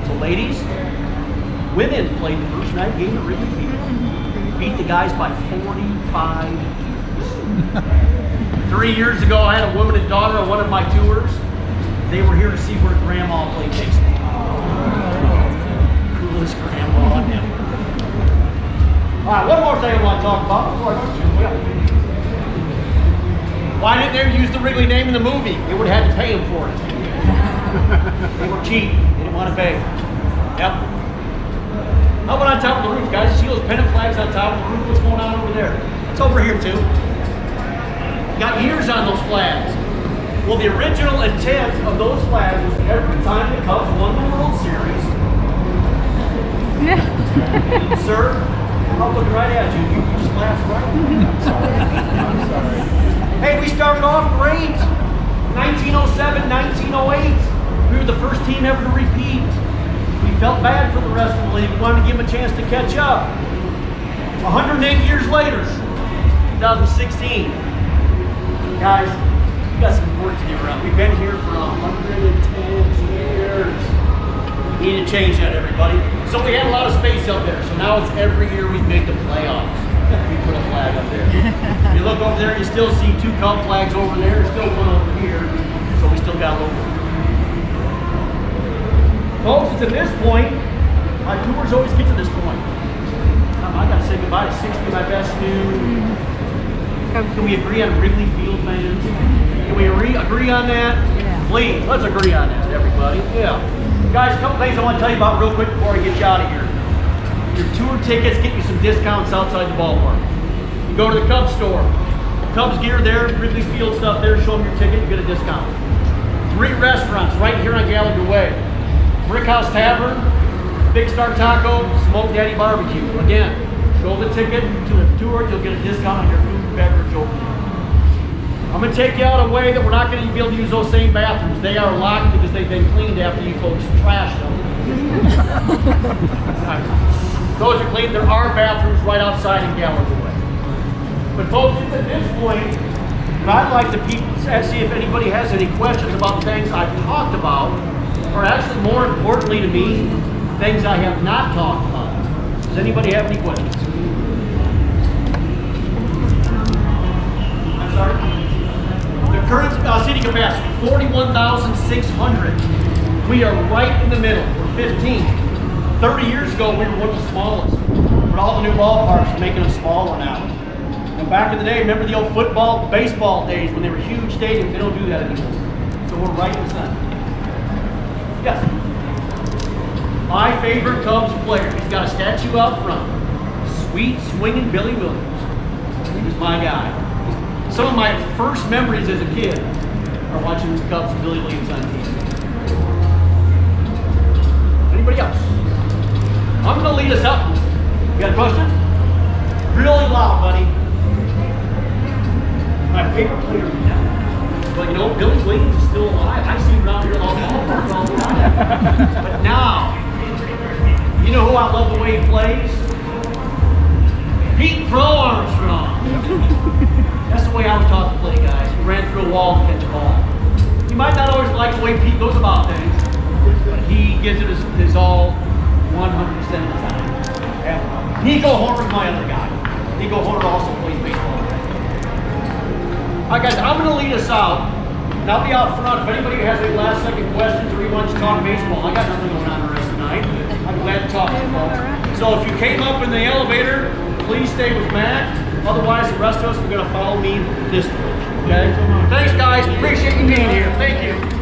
So ladies, women played the first night game at Wrigley Field. Beat the guys by 45 years. 3 years ago, I had a woman and daughter on one of my tours. They were here to see where Grandma played baseball. Coolest Grandma ever. All right, one more thing I want to talk about before I go to you. Why didn't they use the Wrigley name in the movie? They would have had to pay them for it. They were cheap. They didn't want to pay. Yep. How about on top of the roof, guys? See those pennant flags on top of the roof? What's going on over there? It's over here, too. Got years on those flags. Well, the original intent of those flags was every time the Cubs won the World Series. Sir, I'm looking right at you. You just laughed right. I'm sorry. I'm sorry. Hey, we started off great. 1907, 1908. We were the first team ever to repeat. We felt bad for the rest of the league. We wanted to give them a chance to catch up. 108 years later, 2016. Guys, we got some work to do around. We've been here for 110 years. We need to change that, everybody. So we had a lot of space up there. So now it's every year we make the playoffs. We put a flag up there. If you look over there, you still see 2 Cub flags over there. Still one over here. So we still got a little work. Folks, it's at this point, my tours always get to this point. I got to say goodbye to 60 of my best new. Can we agree on Wrigley Field fans? Can we agree on that? Yeah. Please, let's agree on that, everybody. Yeah. Guys, a couple things I want to tell you about real quick before I get you out of here. Your tour tickets get you some discounts outside the ballpark. You go to the Cubs store. Cubs gear there, Wrigley Field stuff there, show them your ticket, you get a discount. 3 restaurants right here on Gallagher Way. Brick House Tavern, Big Star Taco, Smoke Daddy Barbecue. Again, show the ticket to the tour, you'll get a discount on your food and beverage opening. I'm going to take you out a way that we're not going to be able to use those same bathrooms. They are locked because they've been cleaned after you folks trashed them. Those are clean. There are bathrooms right outside in Gallagher Way. But folks, at this point, I'd like to see if anybody has any questions about things I've talked about, or actually more importantly to me, things I have not talked about. Does anybody have any questions? I'm sorry? The current seating capacity, 41,600. We are right in the middle. We're 15. 30 years ago, we were one of the smallest. But all the new ballparks are making them smaller now. And back in the day, remember the old football, baseball days when they were huge stadiums? They don't do that anymore. So we're right in the center. Yes? My favorite Cubs player. He's got a statue out front. Sweet swinging Billy Williams. He was my guy. Some of my first memories as a kid are watching the Cubs and Billy Williams on TV. Anybody else? I'm going to lead us up. You got a question? Really loud, buddy. My favorite player now. But you know, Billy Williams is still alive. I see him around here all the time. But now, you know who I love the way he plays? Pete Pro Armstrong. That's the way I was taught to play, guys. He ran through a wall to catch a ball. You might not always like the way Pete goes about things, but he gives it his all 100% of the time. And Nico Horner's my other guy. Nico Horner also plays baseball. All right, guys, I'm going to lead us out. And I'll be out front. If anybody has any last second questions or you want to talk baseball, I got nothing going on the rest of the night. I'm glad to talk to you folks. So if you came up in the elevator, please stay with Matt. Otherwise, the rest of us are going to follow me this way. Okay? Thanks, guys. Appreciate you being here. Thank you.